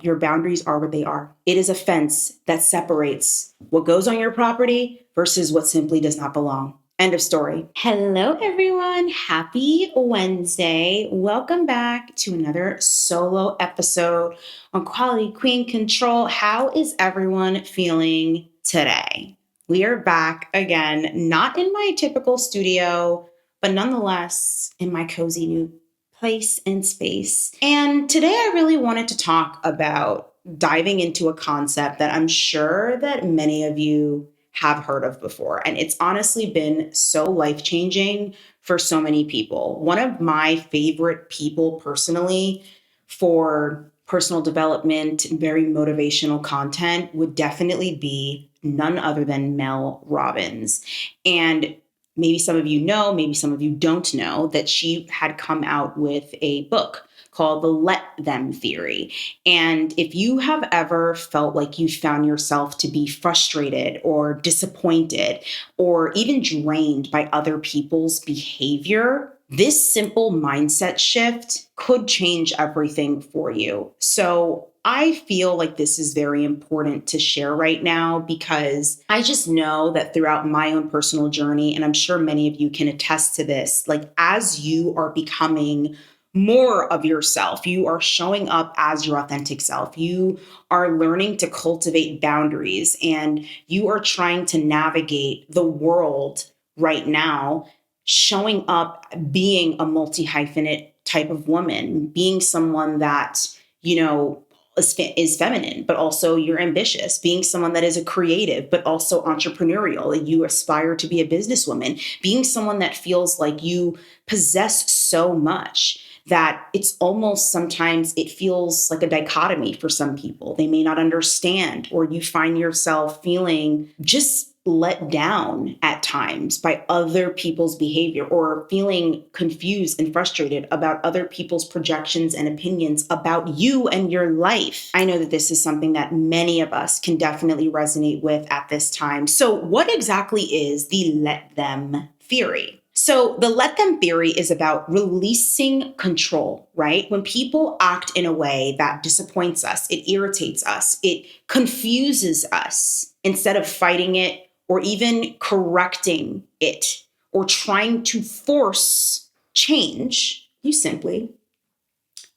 Your boundaries are what they are. It is a fence that separates what goes on your property versus what simply does not belong. End of story. Hello, everyone. Happy Wednesday. Welcome back to another solo episode on Quality Queen Control. How is everyone feeling today? We are back again, not in my typical studio, but nonetheless in my cozy new place and space. And today I really wanted to talk about diving into a concept that I'm sure that many of you have heard of before. And it's honestly been so life-changing for so many people. One of my favorite people personally for personal development, very motivational content would definitely be none other than Mel Robbins. And maybe some of you know, maybe some of you don't know that she had come out with a book called The Let Them Theory. And if you have ever felt like you found yourself to be frustrated or disappointed or even drained by other people's behavior, this simple mindset shift could change everything for you. So I feel like this is very important to share right now because I just know that throughout my own personal journey, and I'm sure many of you can attest to this, like as you are becoming more of yourself, you are showing up as your authentic self, you are learning to cultivate boundaries, and you are trying to navigate the world right now, showing up being a multi-hyphenate type of woman, being someone that, is feminine, but also you're ambitious, being someone that is a creative, but also entrepreneurial. You aspire to be a businesswoman, being someone that feels like you possess so much that it's almost sometimes it feels like a dichotomy for some people. They may not understand, or you find yourself feeling just let down at times by other people's behavior, or feeling confused and frustrated about other people's projections and opinions about you and your life. I know that this is something that many of us can definitely resonate with at this time. So what exactly is the let them theory? So the let them theory is about releasing control, right? When people act in a way that disappoints us, it irritates us, it confuses us, instead of fighting it or even correcting it or trying to force change, you simply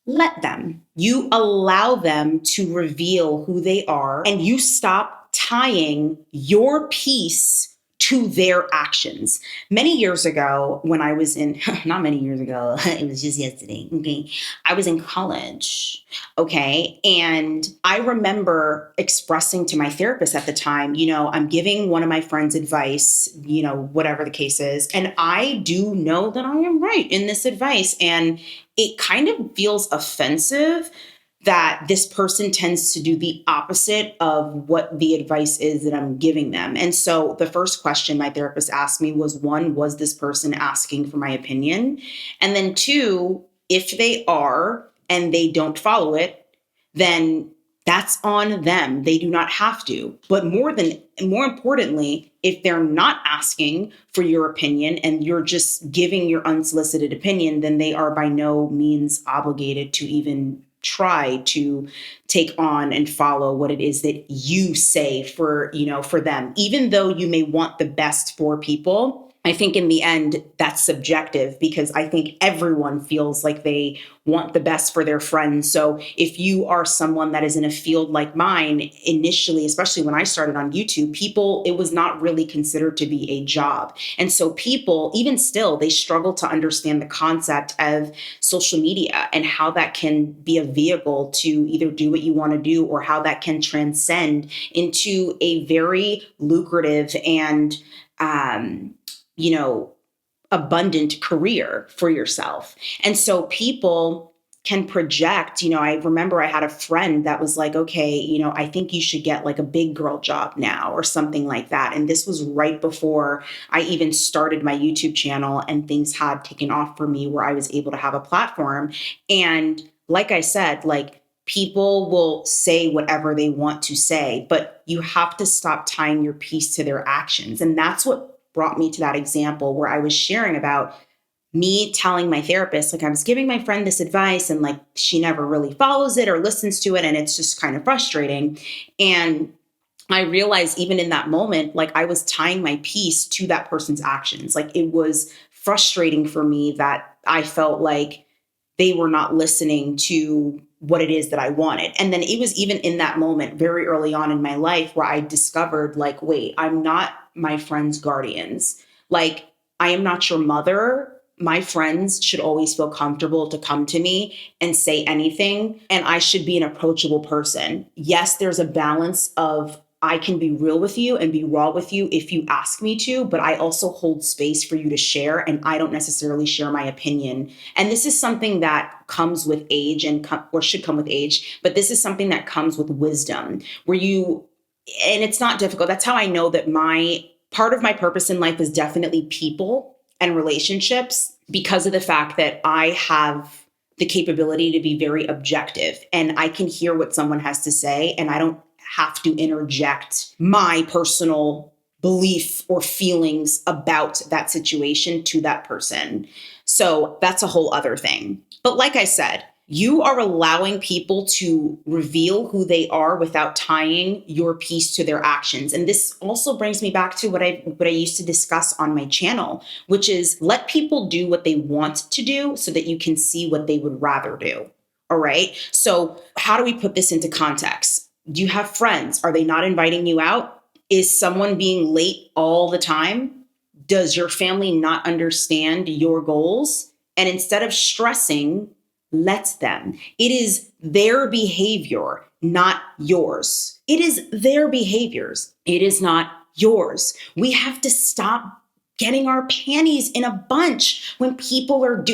let them. You allow them to reveal who they are, and you stop tying your peace to their actions. Many years ago, when I was in, not many years ago, it was just yesterday, okay? I was in college, okay? And I remember expressing to my therapist at the time, I'm giving one of my friends advice, whatever the case is, and I do know that I am right in this advice. And it kind of feels offensive that this person tends to do the opposite of what the advice is that I'm giving them. And so the first question my therapist asked me was, one, was this person asking for my opinion? And then two, if they are and they don't follow it, then that's on them. They do not have to. But more importantly, if they're not asking for your opinion and you're just giving your unsolicited opinion, then they are by no means obligated to even try to take on and follow what it is that you say for them. Even though you may want the best for people, I think in the end, that's subjective, because I think everyone feels like they want the best for their friends. So if you are someone that is in a field like mine, initially, especially when I started on YouTube, it was not really considered to be a job. And so people, even still, they struggle to understand the concept of social media and how that can be a vehicle to either do what you want to do, or how that can transcend into a very lucrative and abundant career for yourself. And so people can project, I remember I had a friend that was like, okay, I think you should get like a big girl job now or something like that. And this was right before I even started my YouTube channel and things had taken off for me where I was able to have a platform. And like I said, like, people will say whatever they want to say, but you have to stop tying your peace to their actions. And that's what brought me to that example where I was sharing about me telling my therapist, like I was giving my friend this advice and like she never really follows it or listens to it. And it's just kind of frustrating. And I realized even in that moment, like I was tying my piece to that person's actions. Like it was frustrating for me that I felt like they were not listening to what it is that I wanted. And then it was even in that moment, very early on in my life, where I discovered, like, wait, I'm not my friend's guardians. Like, I am not your mother. My friends should always feel comfortable to come to me and say anything. And I should be an approachable person. Yes, there's a balance of I can be real with you and be raw with you if you ask me to, but I also hold space for you to share. And I don't necessarily share my opinion. And this is something that comes with age or should come with age, but this is something that comes with wisdom and it's not difficult. That's how I know that part of my purpose in life is definitely people and relationships, because of the fact that I have the capability to be very objective and I can hear what someone has to say and I don't have to interject my personal belief or feelings about that situation to that person. So that's a whole other thing. But like I said, you are allowing people to reveal who they are without tying your piece to their actions. And this also brings me back to what I used to discuss on my channel, which is let people do what they want to do so that you can see what they would rather do. All right. So how do we put this into context? Do you have friends? Are they not inviting you out? Is someone being late all the time? Does your family not understand your goals? And instead of stressing, let them. It is their behavior, not yours. It is their behaviors. It is not yours. We have to stop getting our panties in a bunch when people are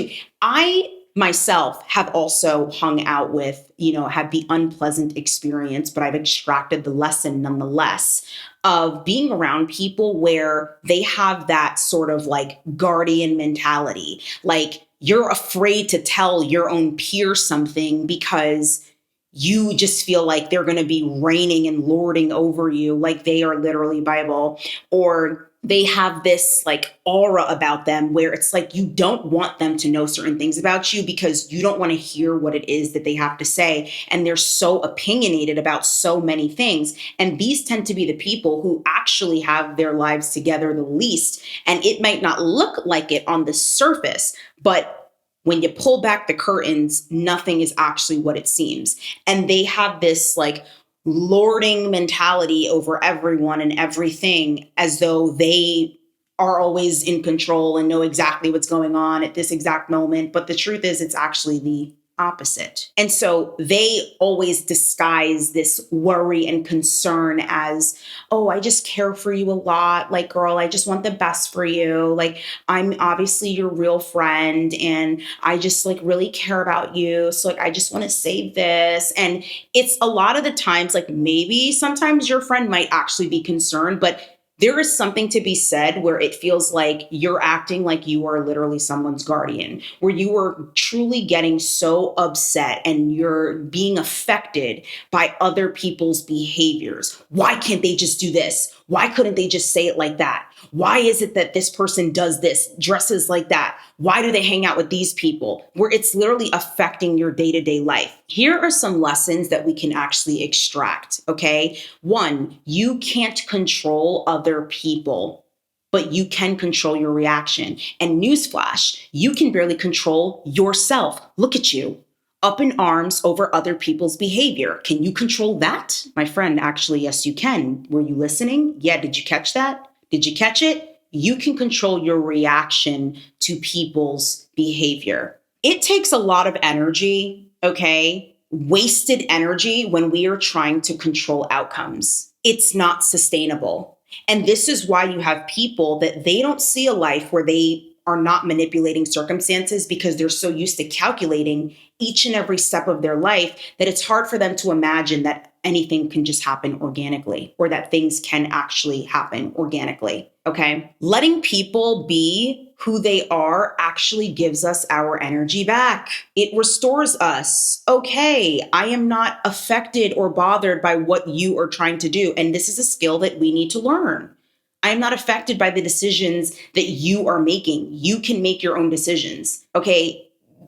I myself have also hung out with, had the unpleasant experience, but I've extracted the lesson nonetheless of being around people where they have that sort of like guardian mentality. Like you're afraid to tell your own peer something because you just feel like they're going to be reigning and lording over you, like they are literally Bible, or they have this like aura about them where it's like you don't want them to know certain things about you because you don't want to hear what it is that they have to say. And they're so opinionated about so many things. And these tend to be the people who actually have their lives together the least. And it might not look like it on the surface, but when you pull back the curtains, nothing is actually what it seems. And they have this like lording mentality over everyone and everything as though they are always in control and know exactly what's going on at this exact moment. But the truth is, it's actually the opposite. And so they always disguise this worry and concern as, oh, I just care for you a lot. Like, girl, I just want the best for you. Like, I'm obviously your real friend and I just like really care about you. So like, I just want to save this. And it's a lot of the times, like maybe sometimes your friend might actually be concerned, but there is something to be said where it feels like you're acting like you are literally someone's guardian, where you are truly getting so upset and you're being affected by other people's behaviors. Why can't they just do this? Why couldn't they just say it like that? Why is it that this person does this, dresses like that? Why do they hang out with these people? Where it's literally affecting your day-to-day life. Here are some lessons that we can actually extract, okay? One, you can't control other people, but you can control your reaction. And newsflash, you can barely control yourself. Look at you, up in arms over other people's behavior. Can you control that? My friend, actually, yes, you can. Were you listening? Yeah, did you catch that? Did you catch it? You can control your reaction to people's behavior. It takes a lot of energy, okay? Wasted energy when we are trying to control outcomes. It's not sustainable. And this is why you have people that they don't see a life where they are not manipulating circumstances because they're so used to calculating each and every step of their life that it's hard for them to imagine that anything can just happen organically or that things can actually happen organically. Okay. Letting people be who they are actually gives us our energy back. It restores us. Okay, I am not affected or bothered by what you are trying to do. And this is a skill that we need to learn. I'm not affected by the decisions that you are making. You can make your own decisions. Okay.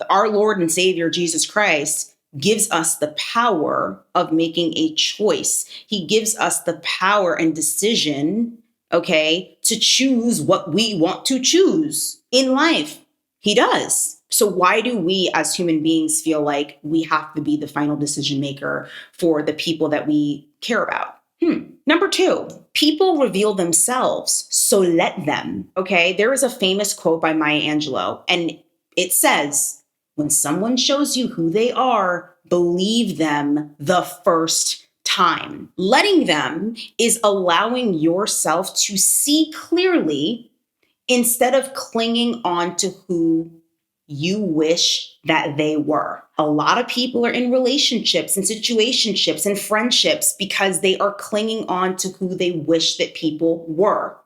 Our Lord and Savior, Jesus Christ, gives us the power of making a choice. He gives us the power and decision, okay, to choose what we want to choose in life. He does. So why do we as human beings feel like we have to be the final decision maker for the people that we care about? Number 2, people reveal themselves, so let them. Okay, there is a famous quote by Maya Angelou, and it says, when someone shows you who they are, believe them the first time. Letting them is allowing yourself to see clearly instead of clinging on to who you wish that they were. A lot of people are in relationships and situationships and friendships because they are clinging on to who they wish that people were,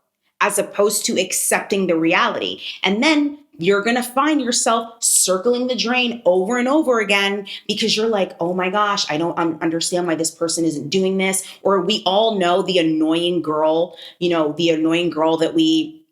as opposed to accepting the reality. And then you're going to find yourself circling the drain over and over again because you're like, oh my gosh, I don't understand why this person isn't doing this. Or we all know the annoying girl, the annoying girl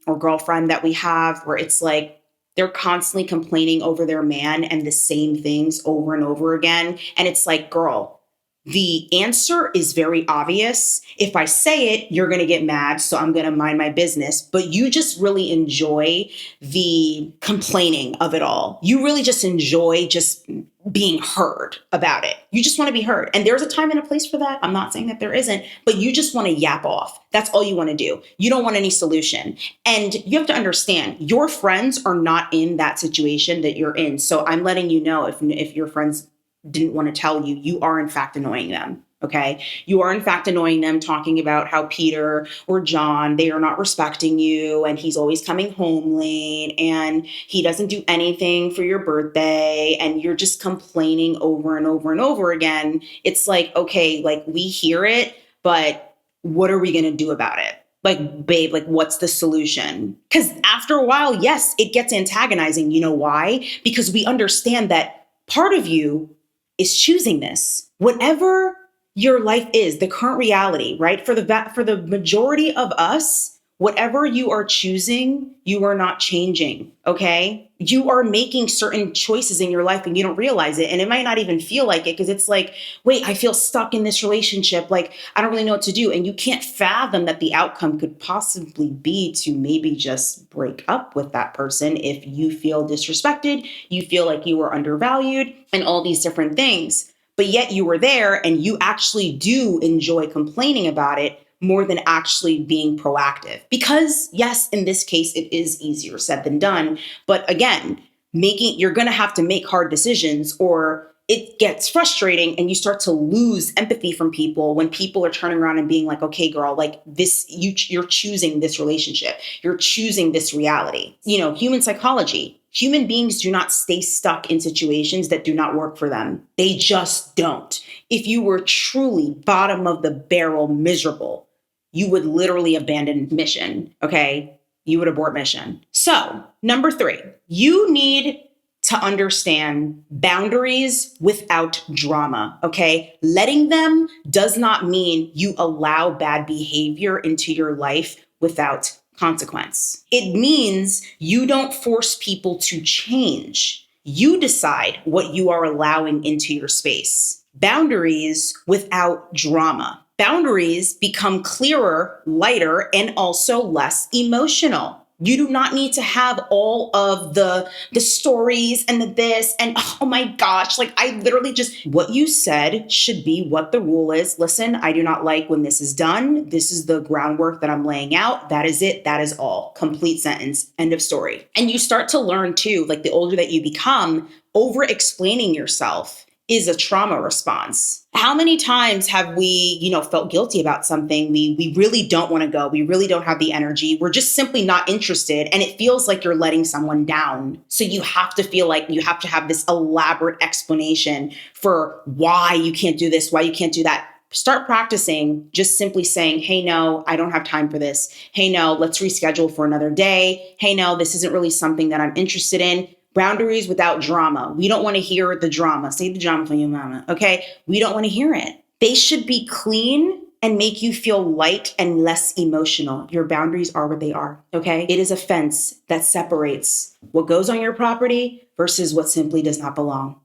or girlfriend that we have, where it's like, they're constantly complaining over their man and the same things over and over again. And it's like, girl, the answer is very obvious. If I say it, you're going to get mad. So I'm going to mind my business. But you just really enjoy the complaining of it all. You really just enjoy just being heard about it. You just want to be heard. And there's a time and a place for that. I'm not saying that there isn't, but you just want to yap off. That's all you want to do. You don't want any solution. And you have to understand, your friends are not in that situation that you're in. So I'm letting you know, if your friends didn't want to tell you, you are in fact annoying them. Okay. You are in fact annoying them, talking about how Peter or John, they are not respecting you and he's always coming home late and he doesn't do anything for your birthday and you're just complaining over and over and over again. It's like, okay, like we hear it, but what are we going to do about it? Like, babe, like what's the solution? Because after a while, yes, it gets antagonizing. You know why? Because we understand that part of you is choosing this. Whatever your life is, the current reality, right? For the majority of us, whatever you are choosing, you are not changing, okay? You are making certain choices in your life and you don't realize it. And it might not even feel like it because it's like, wait, I feel stuck in this relationship. Like, I don't really know what to do. And you can't fathom that the outcome could possibly be to maybe just break up with that person if you feel disrespected, you feel like you were undervalued and all these different things. But yet you were there and you actually do enjoy complaining about it more than actually being proactive. Because yes, in this case, it is easier said than done. But again, you're going to have to make hard decisions or it gets frustrating and you start to lose empathy from people when people are turning around and being like, okay, girl, like this, you're choosing this relationship. You're choosing this reality. Human psychology. Human beings do not stay stuck in situations that do not work for them. They just don't. If you were truly bottom of the barrel miserable, you would literally abandon mission, okay? You would abort mission. So, number 3, you need to understand boundaries without drama, okay? Letting them does not mean you allow bad behavior into your life without consequence. It means you don't force people to change. You decide what you are allowing into your space. Boundaries without drama. Boundaries become clearer, lighter, and also less emotional. You do not need to have all of the stories and the this and oh my gosh, like I literally just, what you said should be what the rule is. Listen, I do not like when this is done. This is the groundwork that I'm laying out. That is it. That is all. Complete sentence. End of story. And you start to learn too, like the older that you become, over explaining yourself is a trauma response. How many times have we, felt guilty about something? We really don't want to go. We really don't have the energy. We're just simply not interested. And it feels like you're letting someone down. So you have to feel like you have to have this elaborate explanation for why you can't do this, why you can't do that. Start practicing just simply saying, hey, no, I don't have time for this. Hey, no, let's reschedule for another day. Hey, no, this isn't really something that I'm interested in. Boundaries without drama. We don't want to hear the drama. Say the drama for your mama, okay? We don't want to hear it. They should be clean and make you feel light and less emotional. Your boundaries are what they are, okay? It is a fence that separates what goes on your property versus what simply does not belong,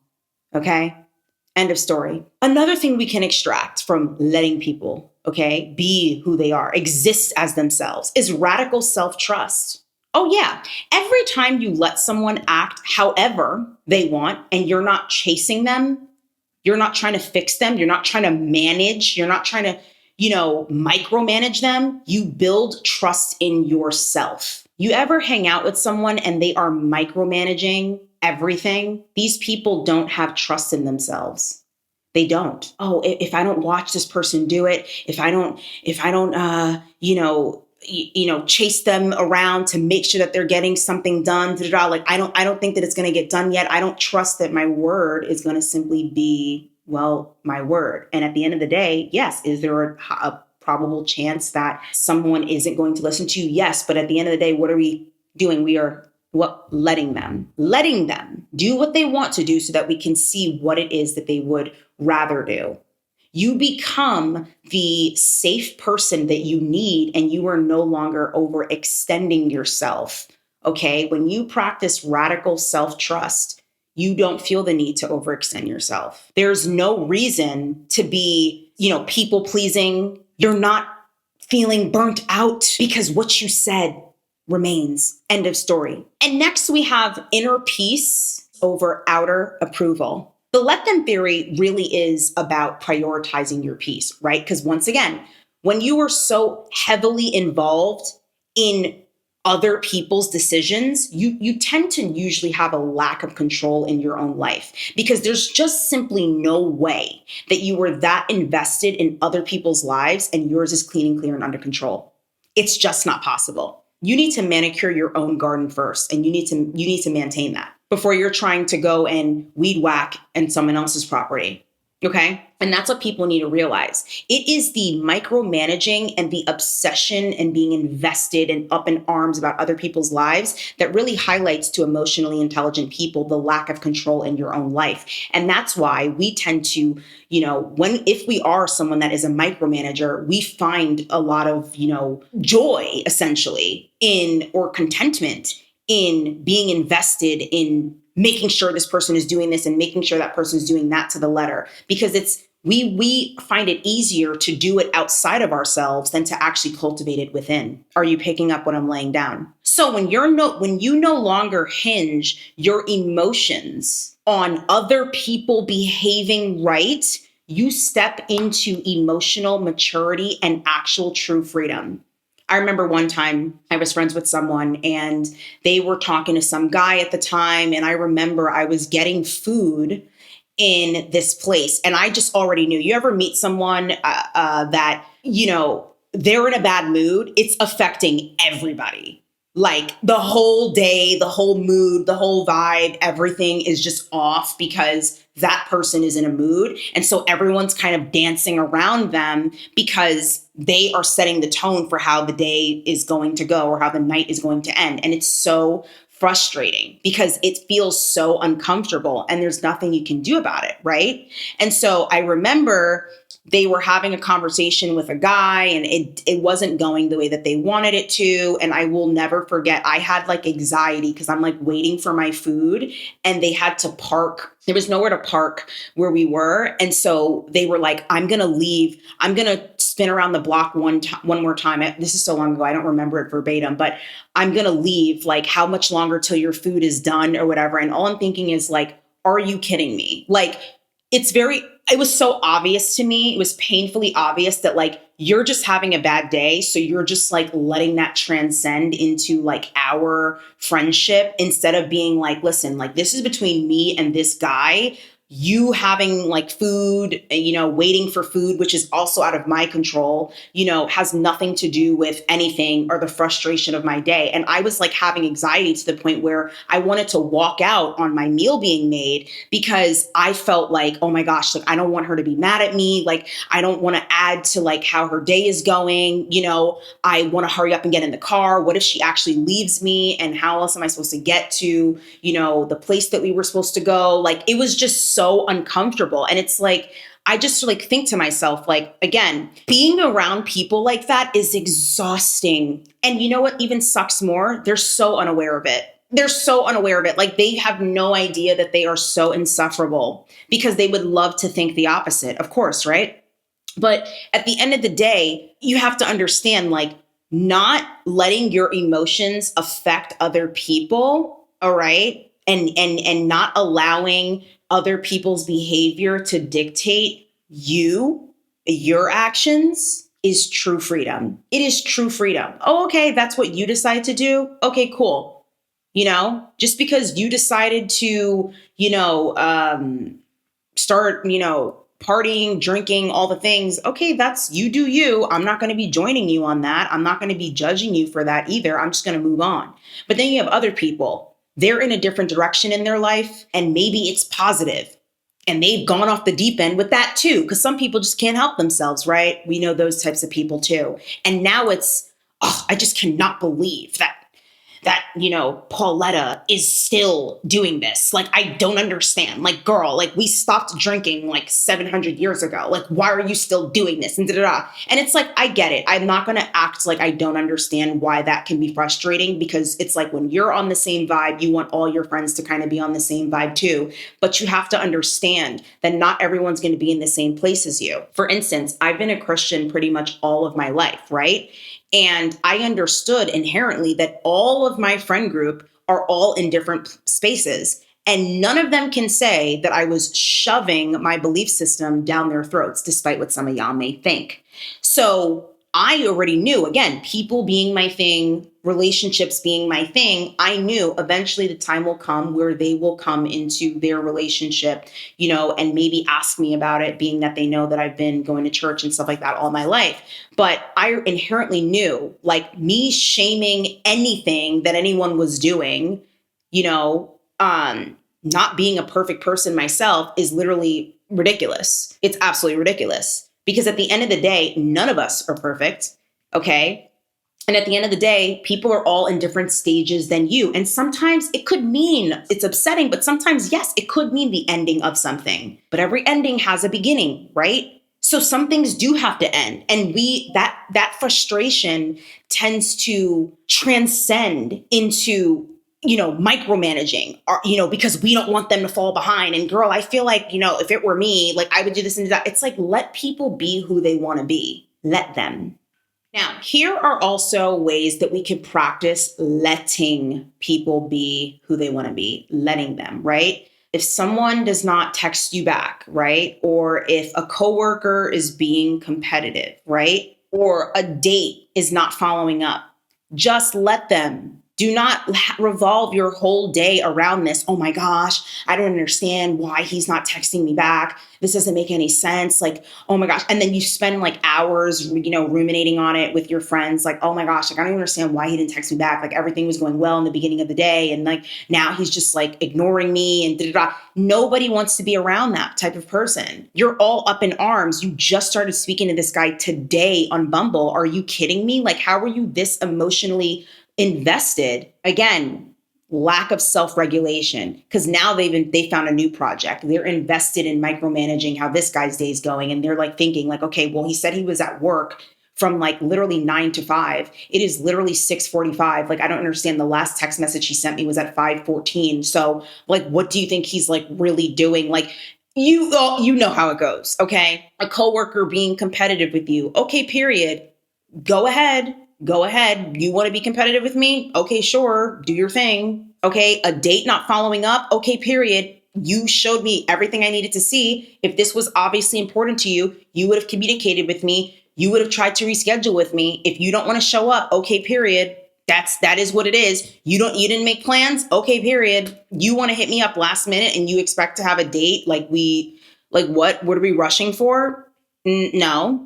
okay? End of story. Another thing we can extract from letting people, okay, be who they are, exist as themselves, is radical self-trust. Oh yeah, every time you let someone act however they want and you're not chasing them, you're not trying to fix them, you're not trying to manage, you're not trying to, micromanage them, you build trust in yourself. You ever hang out with someone and they are micromanaging everything? These people don't have trust in themselves. They don't. Oh, if I don't watch this person do it, if I don't, chase them around to make sure that they're getting something done, like I don't think that it's going to get done yet. I don't trust that my word is going to simply be, my word. And at the end of the day, yes, is there a probable chance that someone isn't going to listen to you? Yes. But at the end of the day, what are we doing? We are letting them do what they want to do so that we can see what it is that they would rather do. You become the safe person that you need, and you are no longer overextending yourself. Okay. When you practice radical self-trust, you don't feel the need to overextend yourself. There's no reason to be, people pleasing. You're not feeling burnt out because what you said remains. End of story. And next we have inner peace over outer approval. The let them theory really is about prioritizing your peace, right? Because once again, when you are so heavily involved in other people's decisions, you tend to usually have a lack of control in your own life, because there's just simply no way that you were that invested in other people's lives and yours is clean and clear and under control. It's just not possible. You need to manicure your own garden first, and you need to maintain that before you're trying to go and weed whack in someone else's property. Okay? And that's what people need to realize. It is the micromanaging and the obsession and being invested and up in arms about other people's lives that really highlights to emotionally intelligent people the lack of control in your own life. And that's why we tend to, if we are someone that is a micromanager, we find a lot of, joy essentially or contentment in being invested in making sure this person is doing this and making sure that person is doing that to the letter, because we find it easier to do it outside of ourselves than to actually cultivate it within. Are you picking up what I'm laying down? So when you no longer hinge your emotions on other people behaving right, you step into emotional maturity and actual true freedom. I remember one time I was friends with someone and they were talking to some guy at the time. And I remember I was getting food in this place and I just already knew. You ever meet someone that, they're in a bad mood? It's affecting everybody. Like the whole day, the whole mood, the whole vibe, everything is just off because that person is in a mood. And so everyone's kind of dancing around them because they are setting the tone for how the day is going to go or how the night is going to end. And it's so frustrating because it feels so uncomfortable and there's nothing you can do about it, right? And so I remember they were having a conversation with a guy and it wasn't going the way that they wanted it to. And I will never forget, I had like anxiety because I'm like waiting for my food and they had to park. There was nowhere to park where we were. And so they were like, I'm going to leave. I'm going to spin around the block one more time. This is so long ago. I don't remember it verbatim, but I'm going to leave. Like, how much longer till your food is done or whatever? And all I'm thinking is like, are you kidding me? Like, it was so obvious to me. It was painfully obvious that like, you're just having a bad day. So you're just like letting that transcend into like our friendship instead of being like, listen, like this is between me and this guy. You having like food, waiting for food, which is also out of my control, has nothing to do with anything or the frustration of my day. And I was like having anxiety to the point where I wanted to walk out on my meal being made because I felt like, oh my gosh, like I don't want her to be mad at me. Like I don't want to add to like how her day is going. I want to hurry up and get in the car. What if she actually leaves me? And how else am I supposed to get to, the place that we were supposed to go? Like it was just so uncomfortable. And it's like, I just like think to myself, like, again, being around people like that is exhausting. And you know what even sucks more? They're so unaware of it. They're so unaware of it. Like they have no idea that they are so insufferable because they would love to think the opposite, of course, right? But at the end of the day, you have to understand, like, not letting your emotions affect other people, all right? And not allowing other people's behavior to dictate your actions is true freedom. It is true freedom. Oh, okay, that's what you decide to do. Okay, cool. Just because you decided to, start, partying, drinking, all the things. Okay, that's you do you. I'm not going to be joining you on that. I'm not going to be judging you for that either. I'm just going to move on. But then you have other people. They're in a different direction in their life, and maybe it's positive. And they've gone off the deep end with that too, because some people just can't help themselves, right? We know those types of people too. And now it's, oh, I just cannot believe that Pauletta is still doing this. Like, I don't understand. Like, girl, like we stopped drinking like 700 years ago. Like, why are you still doing this? And And it's like, I get it. I'm not going to act like I don't understand why that can be frustrating, because it's like when you're on the same vibe, you want all your friends to kind of be on the same vibe too. But you have to understand that not everyone's going to be in the same place as you. For instance, I've been a Christian pretty much all of my life, right? And I understood inherently that all of my friend group are all in different spaces. And none of them can say that I was shoving my belief system down their throats, despite what some of y'all may think. So I already knew, again, people being my thing, relationships being my thing, I knew eventually the time will come where they will come into their relationship, and maybe ask me about it, being that they know that I've been going to church and stuff like that all my life. But I inherently knew, like, me shaming anything that anyone was doing, not being a perfect person myself is literally ridiculous. It's absolutely ridiculous. Because at the end of the day, none of us are perfect, okay? And at the end of the day, people are all in different stages than you. And sometimes it could mean it's upsetting, but sometimes, yes, it could mean the ending of something. But every ending has a beginning, right? So some things do have to end. And that frustration tends to transcend into micromanaging, or, because we don't want them to fall behind. And girl, I feel like, if it were me, like I would do this and that. It's like, let people be who they want to be. Let them. Now, here are also ways that we can practice letting people be who they want to be, letting them, right? If someone does not text you back, right? Or if a coworker is being competitive, right? Or a date is not following up, just let them. Do not revolve your whole day around this. Oh my gosh, I don't understand why he's not texting me back. This doesn't make any sense. Like, oh my gosh. And then you spend like hours, ruminating on it with your friends. Like, oh my gosh, like I don't even understand why he didn't text me back. Like everything was going well in the beginning of the day. And like now he's just like ignoring me and da-da-da. Nobody wants to be around that type of person. You're all up in arms. You just started speaking to this guy today on Bumble. Are you kidding me? Like, how are you this emotionally invested? Again, lack of self-regulation, because now they found a new project. They're invested in micromanaging how this guy's day is going. And they're like thinking like, okay, well, he said he was at work from like literally 9 to 5. It is literally 6:45. Like, I don't understand. The last text message he sent me was at 5:14. So like, what do you think he's like really doing? Like, you know how it goes. Okay. A coworker being competitive with you. Okay, period. Go ahead. You want to be competitive with me? Okay, sure. Do your thing. Okay. A date not following up. Okay, period. You showed me everything I needed to see. If this was obviously important to you, you would have communicated with me. You would have tried to reschedule with me. If you don't want to show up, okay, period. That is what it is. You didn't make plans. Okay, period. You want to hit me up last minute and you expect to have a date? Like what are we rushing for? No.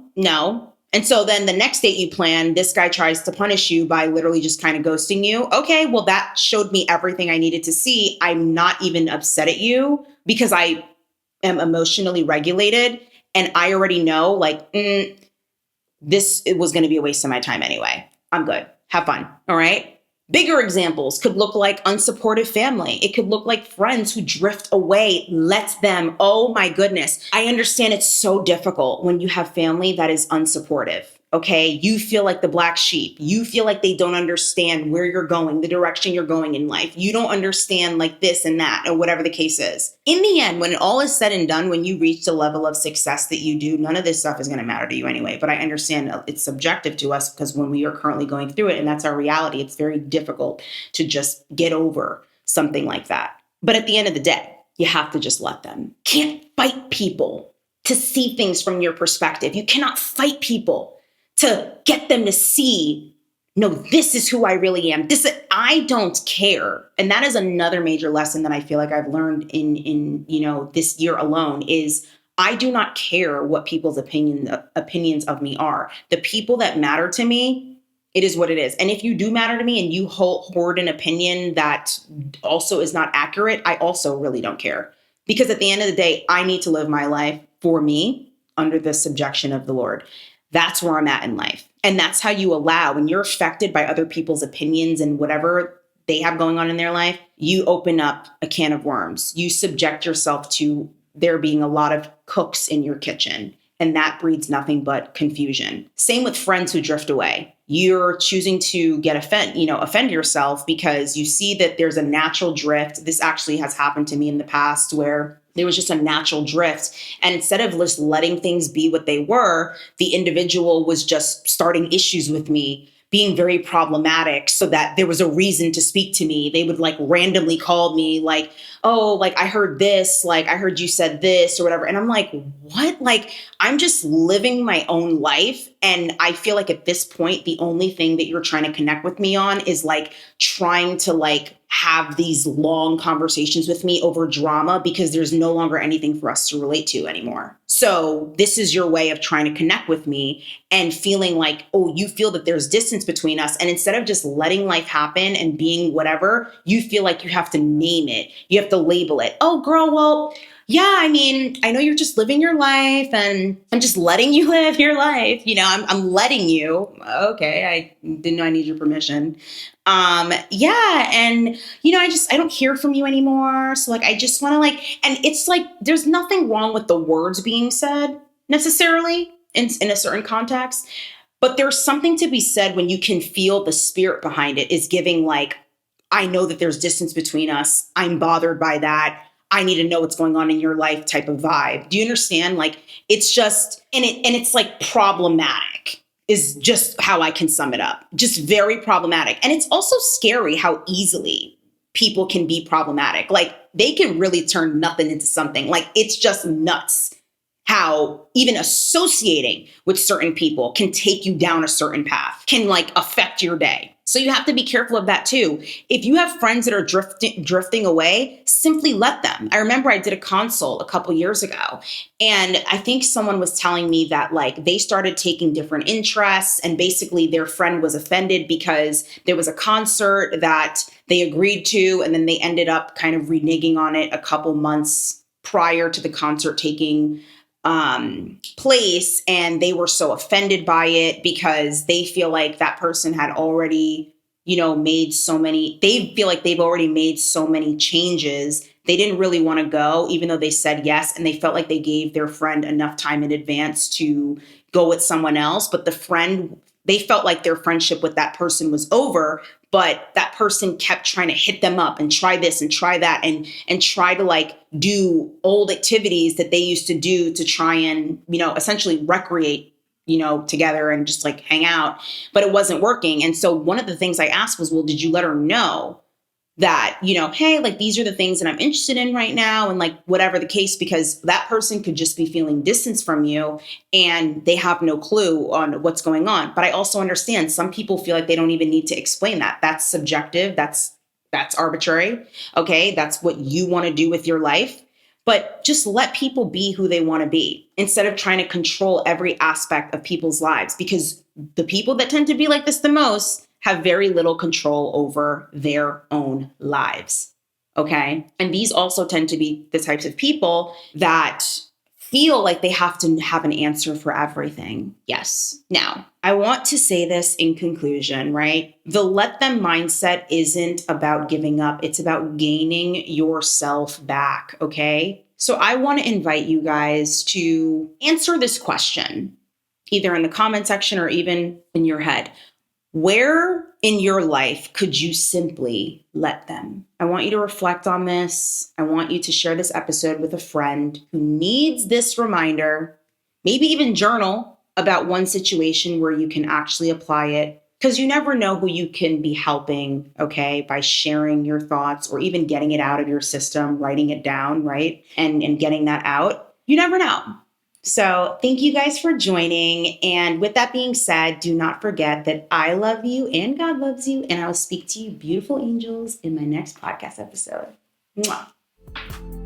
And so then the next date you plan, this guy tries to punish you by literally just kind of ghosting you. Okay, well, that showed me everything I needed to see. I'm not even upset at you because I am emotionally regulated. And I already know like, it was going to be a waste of my time anyway. I'm good. Have fun. All right. Bigger examples could look like unsupportive family. It could look like friends who drift away. Let them. Oh my goodness. I understand it's so difficult when you have family that is unsupportive. Okay. You feel like the black sheep. You feel like they don't understand where you're going, the direction you're going in life. You don't understand like this and that, or whatever the case is. In the end, when it all is said and done, when you reach the level of success that you do, none of this stuff is going to matter to you anyway. But I understand it's subjective to us because when we are currently going through it, and that's our reality, it's very difficult to just get over something like that. But at the end of the day, you have to just let them. Can't fight people to see things from your perspective. You cannot fight people to get them to see, no, this is who I really am. I don't care. And that is another major lesson that I feel like I've learned in this year alone is I do not care what people's opinions of me are. The people that matter to me, it is what it is. And if you do matter to me and you hoard an opinion that also is not accurate, I also really don't care. Because at the end of the day, I need to live my life for me under the subjection of the Lord. That's where I'm at in life. And that's how you allow, when you're affected by other people's opinions and whatever they have going on in their life, you open up a can of worms. You subject yourself to there being a lot of cooks in your kitchen. And that breeds nothing but confusion. Same with friends who drift away. You're choosing to offend yourself because you see that there's a natural drift. This actually has happened to me in the past where there was just a natural drift. And instead of just letting things be what they were, the individual was just starting issues with me, being very problematic so that there was a reason to speak to me. They would like randomly call me like, oh, like I heard this, like I heard you said this or whatever. And I'm like, what? Like I'm just living my own life. And I feel like at this point, the only thing that you're trying to connect with me on is like trying to like have these long conversations with me over drama because there's no longer anything for us to relate to anymore. So this is your way of trying to connect with me and feeling like, oh, you feel that there's distance between us. And instead of just letting life happen and being whatever, you feel like you have to name it. You have to label it. Oh, girl, well, yeah, I mean, I know you're just living your life and I'm just letting you live your life. I'm letting you. Okay, I didn't know I need your permission. Yeah. And, I don't hear from you anymore. So like, I just want to and it's like, there's nothing wrong with the words being said necessarily in a certain context, but there's something to be said when you can feel the spirit behind it is giving like, I know that there's distance between us. I'm bothered by that. I need to know what's going on in your life type of vibe. Do you understand? Like, it's just, and it's like problematic is just how I can sum it up. Just very problematic. And it's also scary how easily people can be problematic. Like they can really turn nothing into something. Like it's just nuts how even associating with certain people can take you down a certain path, can like affect your day. So you have to be careful of that too. If you have friends that are drifting away, simply let them. I remember I did a consult a couple years ago, and I think someone was telling me that like they started taking different interests, and basically their friend was offended because there was a concert that they agreed to, and then they ended up kind of reneging on it a couple months prior to the concert taking place, and they were so offended by it because they feel like that person had already, they feel like they've already made so many changes. They didn't really want to go, even though they said yes, and they felt like they gave their friend enough time in advance to go with someone else. But they felt like their friendship with that person was over, but that person kept trying to hit them up and try this and try that and try to like do old activities that they used to do to try and, essentially recreate, together and just like hang out, but it wasn't working. And so one of the things I asked was, well, did you let her know that, hey, like these are the things that I'm interested in right now and like whatever the case, because that person could just be feeling distance from you and they have no clue on what's going on. But I also understand some people feel like they don't even need to explain that. That's subjective. That's arbitrary. Okay. That's what you want to do with your life. But just let people be who they want to be instead of trying to control every aspect of people's lives, because the people that tend to be like this the most have very little control over their own lives. Okay. And these also tend to be the types of people that feel like they have to have an answer for everything. Yes. Now, I want to say this in conclusion, right? The let them mindset isn't about giving up. It's about gaining yourself back, okay? So I want to invite you guys to answer this question, either in the comment section or even in your head. Where in your life could you simply let them? I want you to reflect on this. I want you to share this episode with a friend who needs this reminder, maybe even journal about one situation where you can actually apply it, because you never know who you can be helping, okay, by sharing your thoughts or even getting it out of your system, writing it down, right? And getting that out. You never know. So thank you guys for joining. And with that being said, do not forget that I love you and God loves you. And I will speak to you, beautiful angels, in my next podcast episode. Mwah.